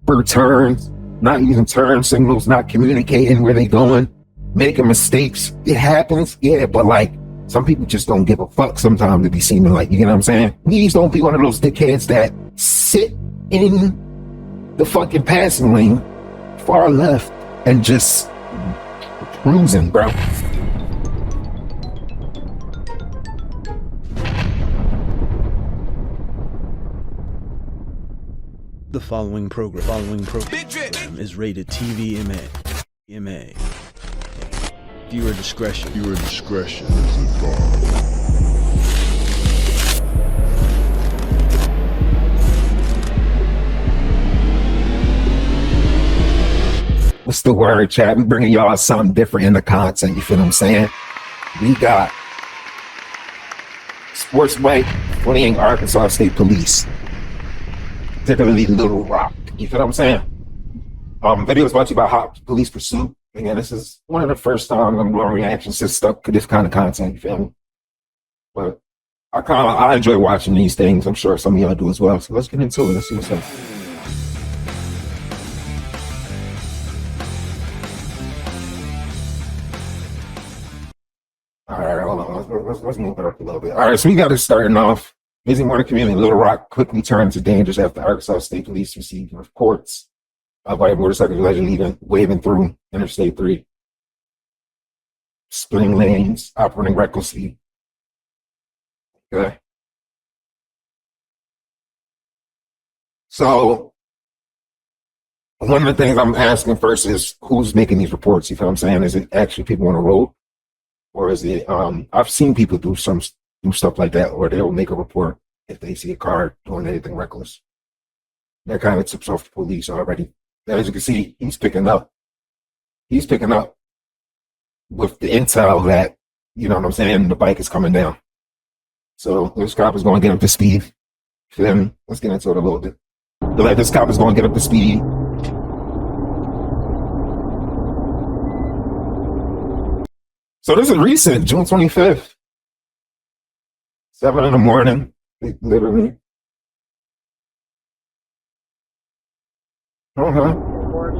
improper turns, not using turn signals, not communicating where they going, making mistakes. It happens, yeah, but like some people just don't give a fuck sometimes to be seeming like, you know what I'm saying? Please don't be one of those dickheads that sit in the fucking passing lane far left and just cruising, bro. The following program is rated TV MA. Viewer discretion is advised. What's the word, chat? We bringing y'all something different in the content, you feel what I'm saying? We got sports bike fleeing Arkansas State Police, particularly Little Rock, you feel what I'm saying? Videos brought to you by Hot Police Persuit. Again, this is one of the first times I'm doing reactions to stuff, this kind of content, you feel me? But I enjoy watching these things. I'm sure some of y'all do as well. So let's get into it. Let's see what's up. All right, hold on. Let's move it up a little bit. All right, so we got it starting off. Busy morning community in Little Rock quickly turned to dangers after Arkansas State Police received reports of a motorcycle allegedly waving through Interstate 3. Splitting lanes, operating recklessly. Okay. So, one of the things I'm asking first is who's making these reports? You feel what I'm saying? Is it actually people on the road? Or is it, I've seen people do stuff like that, or they'll make a report if they see a car doing anything reckless. That kind of tips off the police already. As you can see, he's picking up with the intel that, you know what I'm saying, the bike is coming down. So this cop is going to get up to speed. Feel me? Let's get into it a little bit. This cop is going to get up to speed. So this is recent, June 25th. 7 in the morning, literally.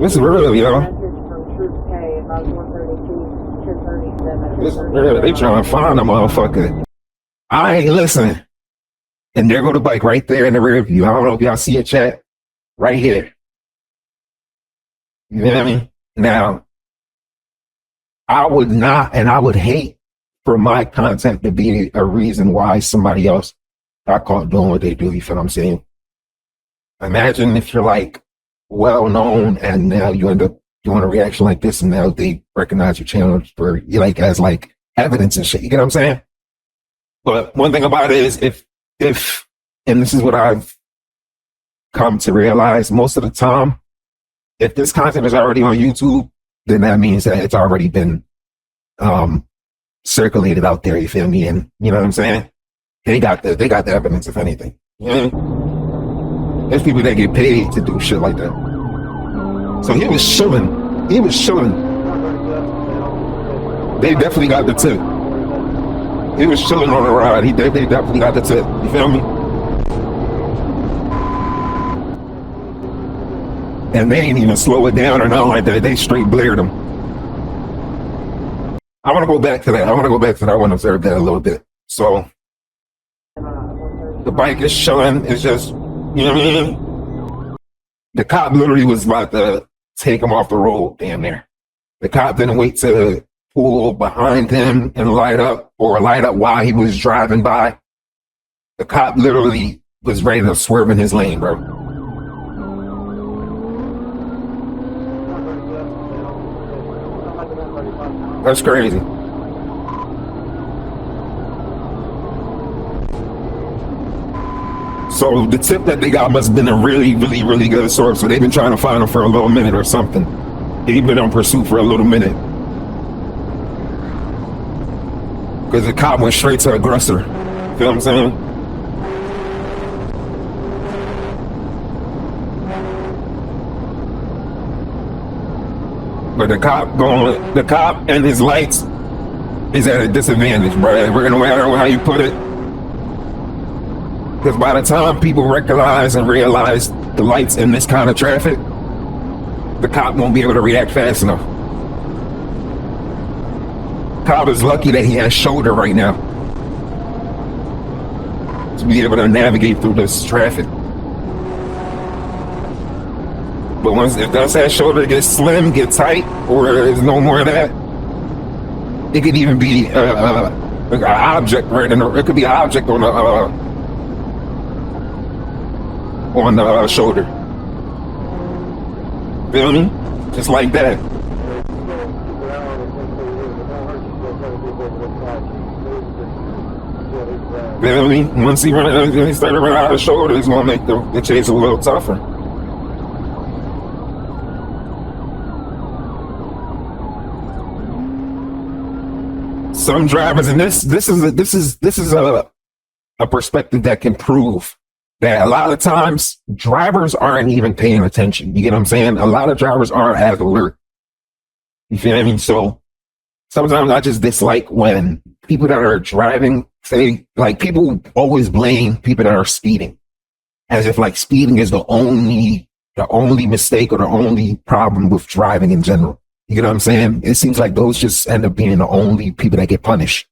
This is early, y'all. This is early. They trying to find a motherfucker. I ain't listening. And there go the bike right there in the rear view. I don't know if y'all see it, chat. Right here. You know what I mean? Now, I would not, and I would hate for my content to be a reason why somebody else got caught doing what they do. You feel what I'm saying? Imagine if you're like well known and now you end up doing a reaction like this and now they recognize your channel for you like as like evidence and shit. You get what I'm saying? But one thing about it is if and this is what I've come to realize most of the time, if this content is already on YouTube, then that means that it's already been circulated out there, you feel me? And you know what I'm saying? They got the evidence, if anything. You know what I mean? There's people that get paid to do shit like that. So he was chilling. They definitely got the tip. He was chilling on the ride. They definitely got the tip. You feel me? And they ain't even slow it down or nothing like that. They straight blared him. I want to go back to that. I want to observe that a little bit. So the bike is chilling. It's just, you know what I mean? The cop literally was about to take him off the road damn near. The cop didn't wait to pull behind him and light up while he was driving by. The cop literally was ready to swerve in his lane, bro. That's crazy. So the tip that they got must have been a really, really, really good source. So they've been trying to find him for a little minute or something. They've been on pursuit for a little minute. Because the cop went straight to aggressor. Feel what I'm saying? But the cop and his lights is at a disadvantage, bro. No matter how you put it. Because by the time people recognize and realize the lights in this kind of traffic, the cop won't be able to react fast enough. Cop is lucky that he has shoulder right now to be able to navigate through this traffic. But if that shoulder gets slim, get tight, or there's no more of that, it could even be an object right in it could be an object on the shoulder. Feel me? Just like that. Feel me? Once he started running out of the shoulder, it's gonna make the chase a little tougher. Some drivers, and this is a perspective that can prove that a lot of times drivers aren't even paying attention. You get what I'm saying? A lot of drivers aren't as alert. You feel what I mean? So sometimes I just dislike when people that are driving say, like, people always blame people that are speeding as if like speeding is the only mistake or the only problem with driving in general. You get what I'm saying? It seems like those just end up being the only people that get punished.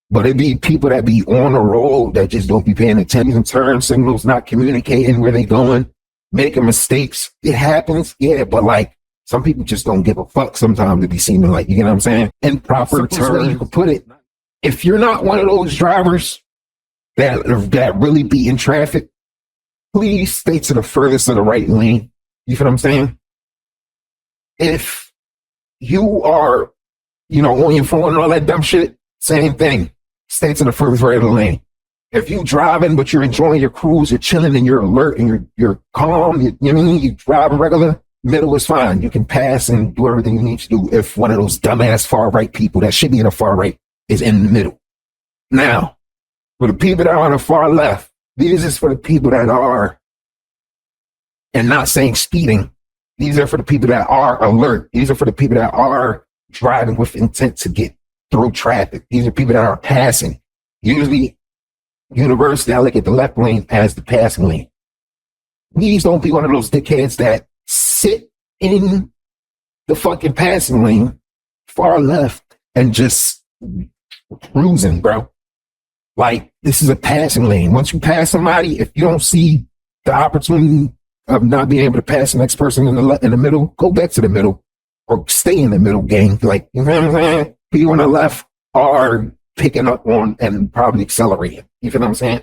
But it be people that be on the road that just don't be paying attention, turn signals, not communicating where they going, making mistakes. It happens, yeah, but like some people just don't give a fuck sometimes to be seeming like, you get what I'm saying? In proper terms, you can put it. If you're not one of those drivers that really be in traffic, please stay to the furthest of the right lane. You feel what I'm saying? If you are, on your phone and all that dumb shit, same thing. Stay to the furthest right of the lane. If you driving, but you're enjoying your cruise, you're chilling and you're alert and you're calm, you driving regular, middle is fine. You can pass and do everything you need to do if one of those dumbass far right people that should be in the far right is in the middle. Now, for the people that are on the far left, these is for the people that are, and not saying speeding, these are for the people that are alert. These are for the people that are driving with intent to get through traffic. These are people that are passing. Usually, universally, I look at the left lane as the passing lane. Please don't be one of those dickheads that sit in the fucking passing lane, far left, and just cruising, bro. Like, this is a passing lane. Once you pass somebody, if you don't see the opportunity of not being able to pass the next person in the middle, go back to the middle or stay in the middle, gang. Like, you know what I'm saying? People on the left are picking up on and probably accelerating. You feel what I'm saying?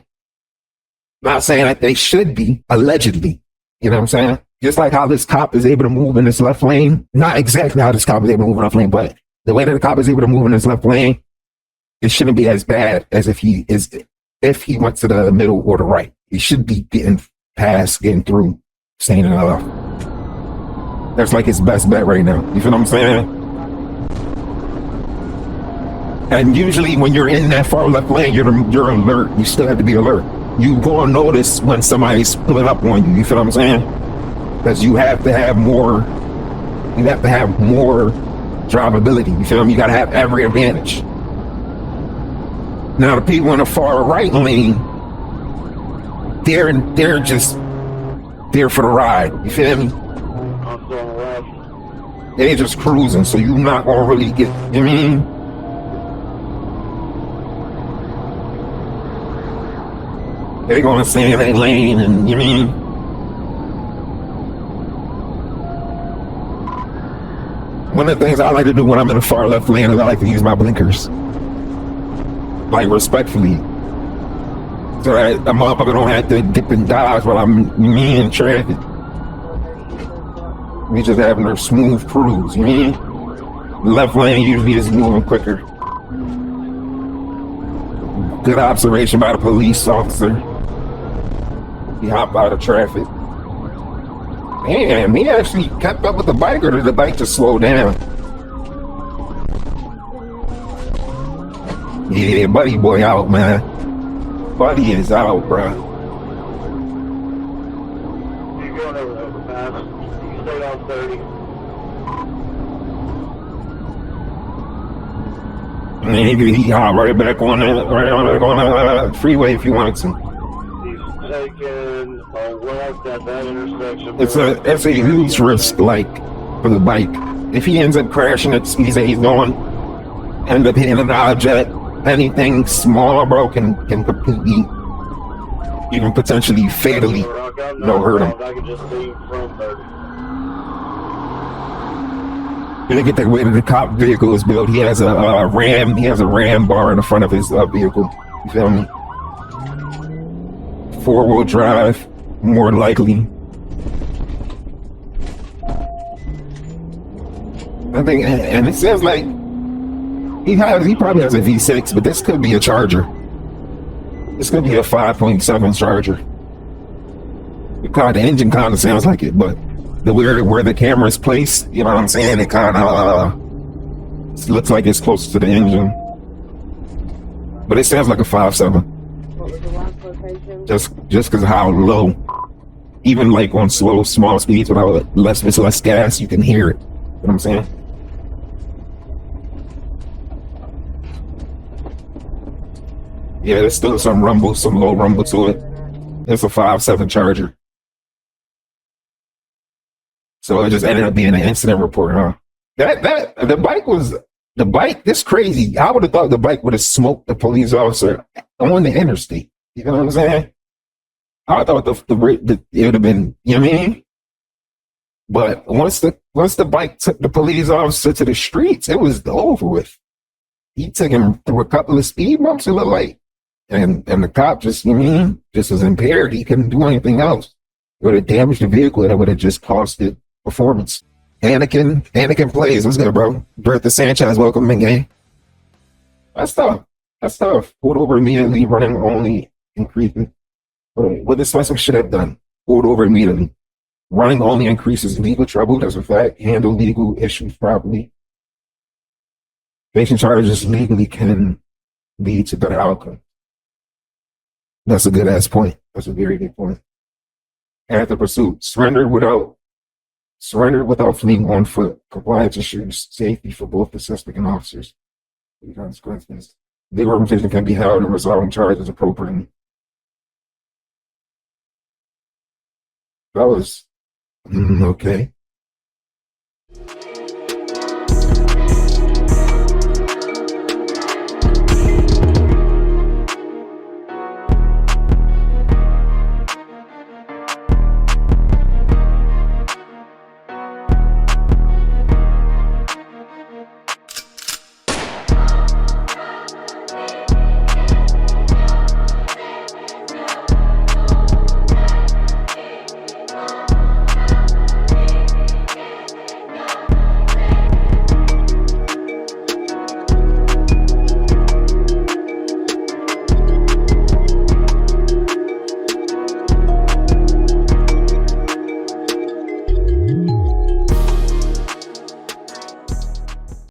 Not saying that they should be, allegedly. You know what I'm saying? Just like how this cop is able to move in this left lane. Not exactly how this cop is able to move in the left lane, but the way that the cop is able to move in this left lane, it shouldn't be as bad as if he went to the middle or the right. He should be getting past, getting through, staying in the left. That's like his best bet right now. You feel what I'm saying? And usually when you're in that far left lane, you're alert. You still have to be alert. You go and notice when somebody's pulling up on you. You feel what I'm saying? Because you have to have more drivability. You feel me? You got to have every advantage. Now the people in the far right lane, they're just there for the ride. You feel me? They're just cruising, so you're not gonna really get. You know what I mean? They're gonna stay in that lane, and you know what I mean? One of the things I like to do when I'm in the far left lane is I like to use my blinkers. Like, respectfully. So that a motherfucker don't have to dip and dodge while I'm in traffic. We just having a smooth cruise, you know what I mean? The left lane usually is moving quicker. Good observation by the police officer. He hopped out of traffic. Damn, he actually kept up with the bike, or did the bike just slow down? Yeah, buddy boy out, man. Buddy is out, bro. You're going over the overpass. You stay on 30. Maybe he hop right on the freeway if you wanted to. He's taking Well, at that intersection. It's a huge risk, like, for the bike. If he ends up crashing at speeds that he's going, end up hitting an object, anything small, bro, can completely, even potentially fatally, hurt him. I can just see from there. You look at the way that the cop vehicle is built. He has a ram. He has a ram bar in the front of his vehicle. You feel me? 4-wheel drive, more likely. I think, and it says like he probably has a V6, but this could be a Charger. This could be a 5.7 Charger. The engine kind of sounds like it, but the where the camera is placed, you know what I'm saying? It kind of looks like it's close to the engine, but it sounds like a 5.7. What was the last location? Just because of how low, even like on small speeds without less gas, you can hear it. You know what I'm saying? Yeah, there's still some low rumble to it. It's a 5.7 Charger. So it just ended up being an incident report, huh? The bike, this crazy. I would have thought the bike would have smoked the police officer on the interstate. You know what I'm saying? I thought it would have been, you know what I mean? But once the bike took the police officer to the streets, it was over with. He took him through a couple of speed bumps, it looked like. And the cop just, you know what I mean, just was impaired. He couldn't do anything else. It would have damaged the vehicle and it would have just cost it performance. Anakin plays. What's good, bro? Bertha Sanchez, welcome in, gang. That's tough. Pulled over immediately, running only increases. What this person should have done. Pulled over immediately. Running only increases legal trouble. That's a fact. Handle legal issues properly. Facing charges legally can lead to better outcome. That's a good ass point. That's a very good point. After pursuit, surrendered without fleeing on foot. Compliance ensures safety for both the suspect and officers. The consequences. Legal representation can be held and resolving charges appropriately. That was okay.